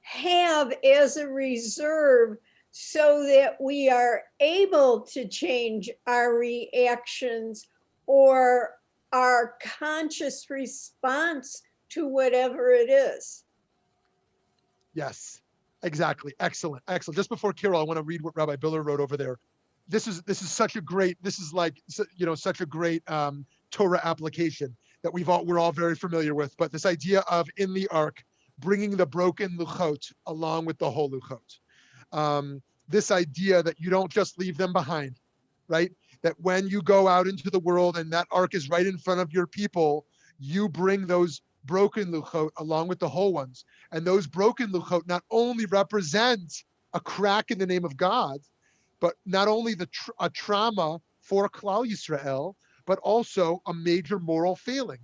have as a reserve so that we are able to change our reactions or our conscious response to whatever it is. Yes, exactly. Excellent. Excellent. Just before Carol, I want to read what Rabbi Biller wrote over there. This is such a great, this is like, you know, such a great Torah application that we're all very familiar with. But this idea of in the ark, bringing the broken luchot along with the whole luchot. This idea that you don't just leave them behind, right? That when you go out into the world and that ark is right in front of your people, you bring those broken luchot along with the whole ones. And those broken luchot not only represent a crack in the name of God, but not only a trauma for Klal Yisrael, but also a major moral failing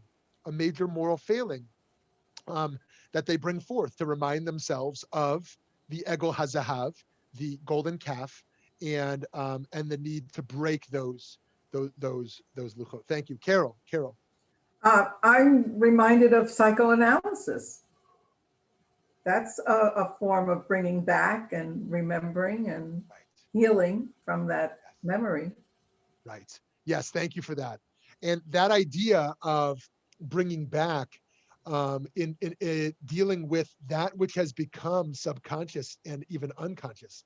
that they bring forth to remind themselves of the Egel HaZahav, the golden calf, and the need to break those luchot. Thank you, Carol. I'm reminded of psychoanalysis. That's a form of bringing back and remembering and healing from that memory. Right. Yes, thank you for that. And that idea of bringing back in dealing with that which has become subconscious and even unconscious,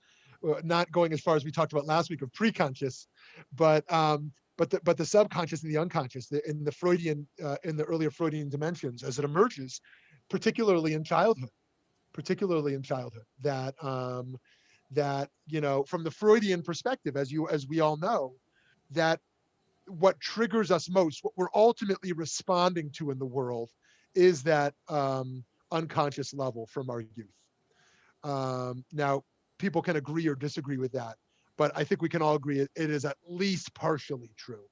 not going as far as we talked about last week of preconscious, but the subconscious and the unconscious in the Freudian in the earlier Freudian dimensions as it emerges, particularly in childhood, that you know, from the Freudian perspective, as we all know, that what triggers us most, what we're ultimately responding to in the world, is that unconscious level from our youth. Now, people can agree or disagree with that, but I think we can all agree it is at least partially true,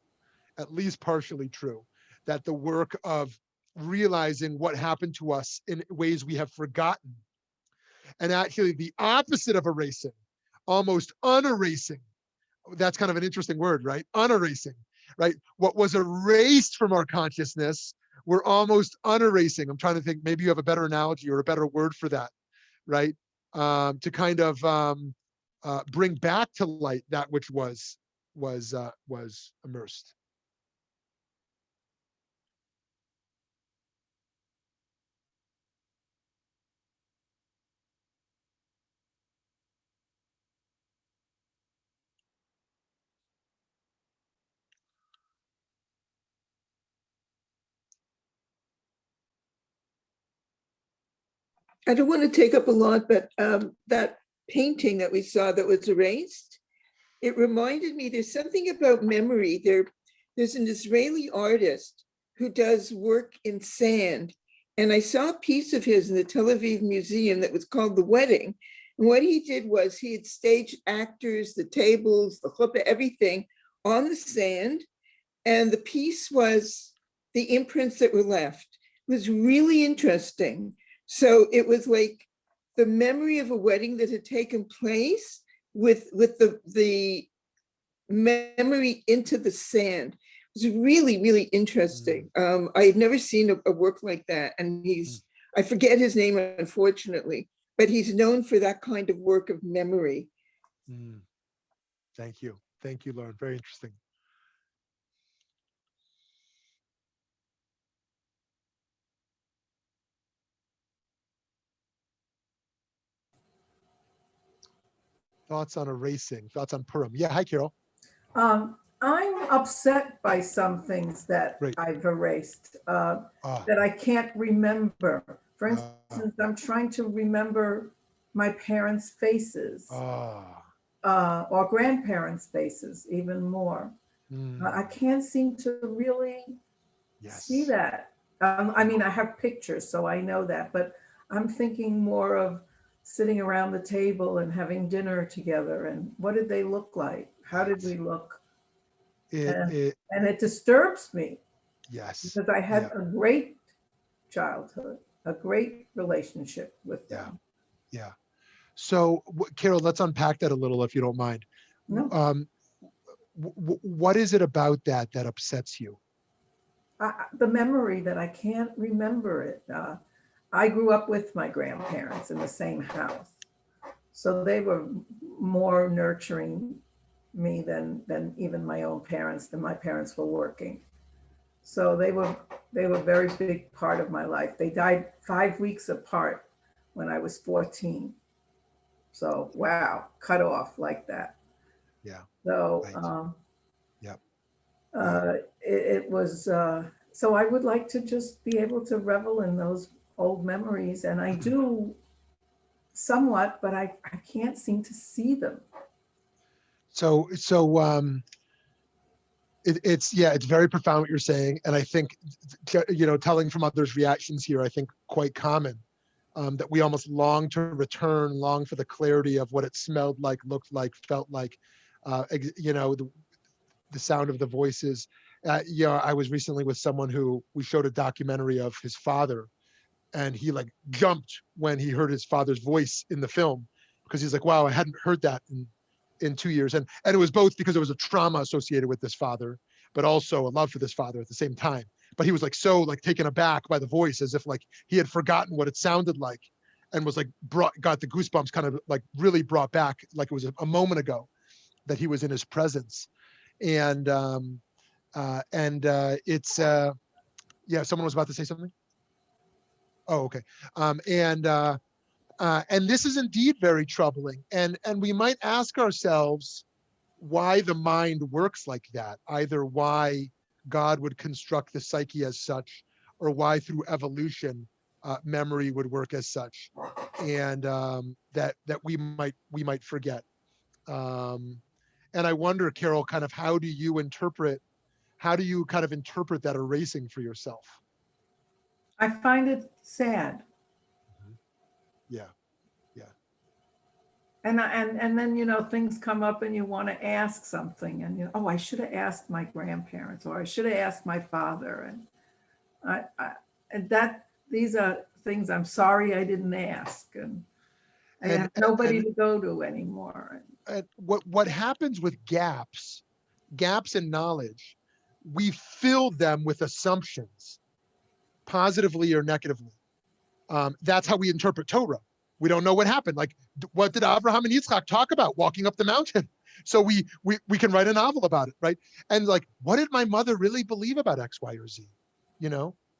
that the work of realizing what happened to us in ways we have forgotten, and actually the opposite of erasing, almost unerasing. That's kind of an interesting word, right? Unerasing, right? What was erased from our consciousness, we're almost unerasing. I'm trying to think, maybe you have a better analogy or a better word for that, right? To kind of bring back to light that which was immersed. I don't want to take up a lot, but that painting that we saw that was erased, it reminded me there's something about memory. There's an Israeli artist who does work in sand, And I saw a piece of his in the Tel Aviv Museum that was called The Wedding. And what he did was he had staged actors, the tables, the chuppah, everything on the sand. And the piece was the imprints that were left. It was really interesting. So it was like the memory of a wedding that had taken place with the memory into the sand. It was really, really interesting. I had never seen a work like that. And I forget his name, unfortunately, but he's known for that kind of work of memory. Thank you. Thank you, Lauren. Very interesting. Thoughts on erasing, thoughts on Purim. Yeah, hi, Carol. I'm upset by some things that Great. I've erased that I can't remember. For instance, I'm trying to remember my parents' faces or grandparents' faces even more. I can't seem to really see that. I mean, I have pictures, so I know that, but I'm thinking more of sitting around the table and having dinner together. And what did they look like? How did we look? And it disturbs me. Yes. Because I had a great childhood, a great relationship with them. Yeah. So, Carol, let's unpack that a little, if you don't mind. No. What is it about that upsets you? The memory that I can't remember it. I grew up with my grandparents in the same house. So they were more nurturing me than even my own parents, than my parents were working. So they were a very big part of my life. They died 5 weeks apart when I was 14. So wow, cut off like that. Yeah. So it was so I would like to just be able to revel in those old memories, and I do somewhat, but I can't seem to see them. So it's very profound what you're saying, and I think telling from others' reactions here, I think quite common, that we almost long to return, long for the clarity of what it smelled like, looked like, felt like, the sound of the voices. I was recently with someone who we showed a documentary of his father, and he like jumped when he heard his father's voice in the film, because he's like, wow, I hadn't heard that in 2 years. And it was both because there was a trauma associated with this father, but also a love for this father at the same time. But he was like so like taken aback by the voice, as if like he had forgotten what it sounded like, and was like got the goosebumps kind of like really brought back, like it was a moment ago that he was in his presence. And it's someone was about to say something. Oh, okay. And this is indeed very troubling. And we might ask ourselves why the mind works like that, either why God would construct the psyche as such, or why through evolution, memory would work as such, and that we might forget. And I wonder, Carol, kind of how do you kind of interpret that erasing for yourself? I find it sad. Yeah. And then, things come up and you want to ask something, and I should have asked my grandparents, or I should have asked my father. And these are things I'm sorry I didn't ask. And I have nobody to go to anymore. And what happens with gaps in knowledge, we fill them with assumptions, positively or negatively. That's how we interpret Torah. We don't know what happened. Like, what did Abraham and Yitzchak talk about walking up the mountain? So we can write a novel about it, right? And like, what did my mother really believe about X, Y, or Z?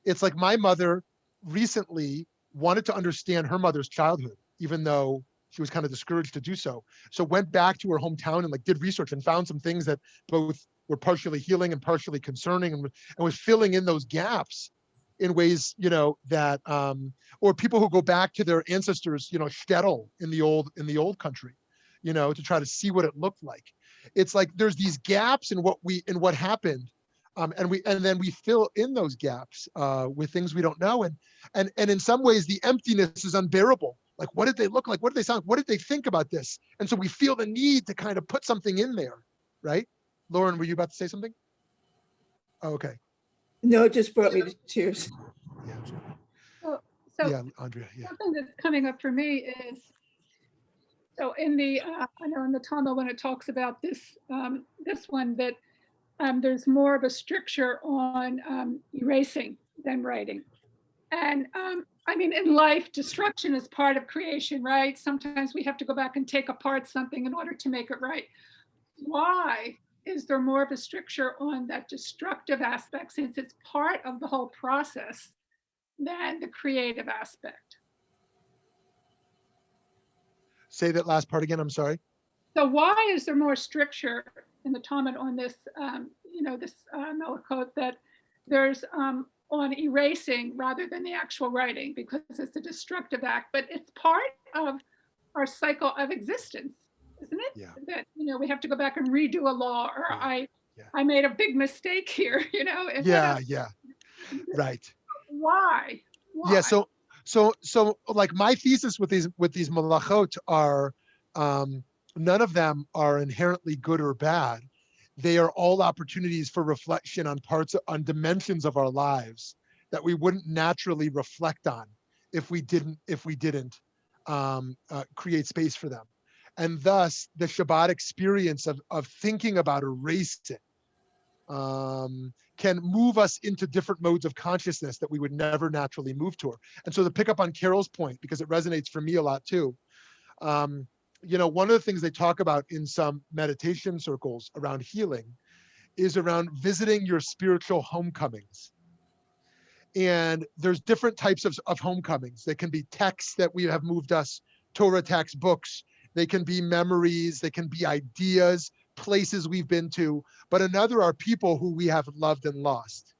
It's like my mother recently wanted to understand her mother's childhood, even though she was kind of discouraged to do so. So went back to her hometown and like did research and found some things that both were partially healing and partially concerning, and was filling in those gaps in ways, that, or people who go back to their ancestors, shtetl in the old country, to try to see what it looked like. It's like there's these gaps in what happened, And then we fill in those gaps with things we don't know. And in some ways, the emptiness is unbearable. Like, what did they look like? What did they sound? What did they think about this? And so we feel the need to kind of put something in there, right? Lauren, were you about to say something? Oh, okay. No, it just brought me to tears. Yeah. So Yeah, Andrea. Yeah. something that's coming up for me is, so in the, I know in the Talmud when it talks about this, this one, that there's more of a stricture on erasing than writing. And I mean, in life, destruction is part of creation, right? Sometimes we have to go back and take apart something in order to make it right. Why is there more of a stricture on that destructive aspect, since it's part of the whole process, than the creative aspect? Say that last part again. I'm sorry. So why is there more stricture in the Talmud on this, this melachot, that there's on erasing rather than the actual writing, because it's a destructive act, but it's part of our cycle of existence, isn't it? Yeah. That, we have to go back and redo a law, or Yeah. I made a big mistake here, and Yeah. Right. Why? Yeah. So like my thesis with these melachot are, none of them are inherently good or bad. They are all opportunities for reflection on dimensions of our lives that we wouldn't naturally reflect on if we didn't create space for them. And thus the Shabbat experience of thinking about erasing can move us into different modes of consciousness that we would never naturally move toward. And so to pick up on Carol's point, because it resonates for me a lot too, one of the things they talk about in some meditation circles around healing is around visiting your spiritual homecomings. And there's different types of homecomings. They can be texts that we have moved us, Torah textbooks. They can be memories. They can be ideas, places we've been to. But another are people who we have loved and lost.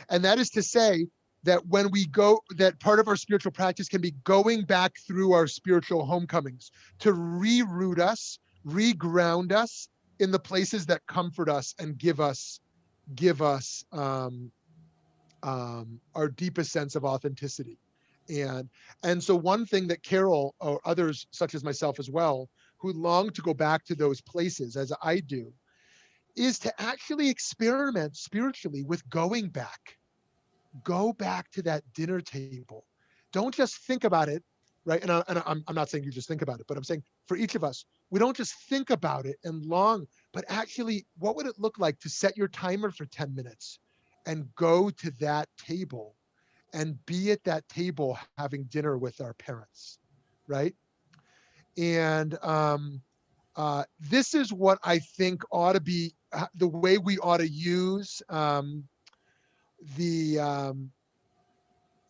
And that is to say that when we go, that part of our spiritual practice can be going back through our spiritual homecomings to reroot us, reground us in the places that comfort us and give us our deepest sense of authenticity. And so one thing that Carol, or others such as myself as well, who long to go back to those places, as I do, is to actually experiment spiritually with going back. Go back to that dinner table. Don't just think about it, right? And I'm not saying you just think about it, but I'm saying for each of us, we don't just think about it and long, but actually, what would it look like to set your timer for 10 minutes and go to that table and be at that table having dinner with our parents, right? And this is what I think ought to be the way we ought to use the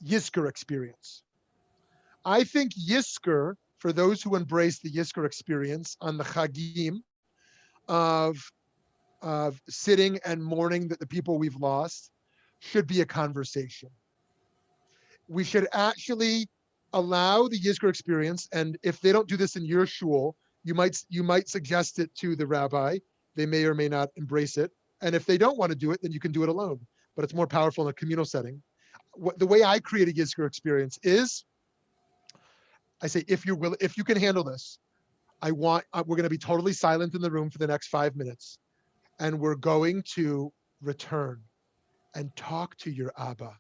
Yizkor experience. I think Yizkor, for those who embrace the Yizkor experience on the Chagim of sitting and mourning that the people we've lost, should be a conversation. We should actually allow the Yizkor experience, and if they don't do this in your shul, you might suggest it to the rabbi. They may or may not embrace it. And if they don't want to do it, then you can do it alone. But it's more powerful in a communal setting. The way I create a Yizkor experience is, I say, if you can handle this, we're going to be totally silent in the room for the next 5 minutes, and we're going to return and talk to your Abba,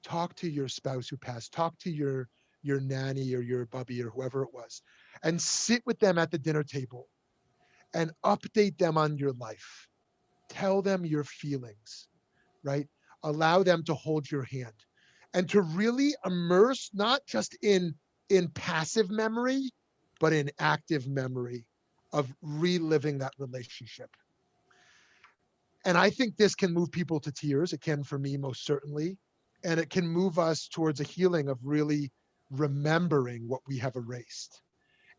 talk to your spouse who passed, talk to your nanny or your bubby or whoever it was, and sit with them at the dinner table and update them on your life. Tell them your feelings, right? Allow them to hold your hand and to really immerse not just in passive memory, but in active memory of reliving that relationship. And I think this can move people to tears. It can for me, most certainly. And it can move us towards a healing of really remembering what we have erased.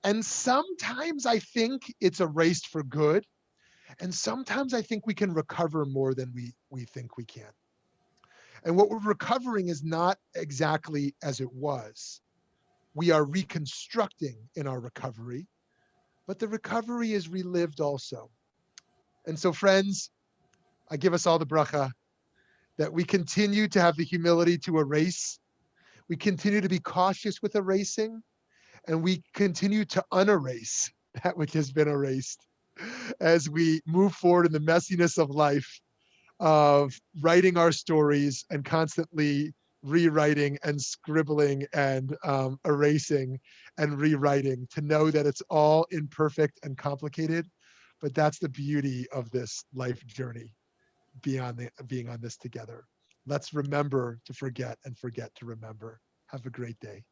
And sometimes I think it's erased for good. And sometimes I think we can recover more than we think we can. And what we're recovering is not exactly as it was. We are reconstructing in our recovery, but the recovery is relived also. And so, friends, I give us all the bracha that we continue to have the humility to erase. We continue to be cautious with erasing, and we continue to unerase that which has been erased as we move forward in the messiness of life, of writing our stories and constantly rewriting and scribbling and erasing and rewriting, to know that it's all imperfect and complicated, but that's the beauty of this life journey, beyond being on this together. Let's remember to forget and forget to remember. Have a great day.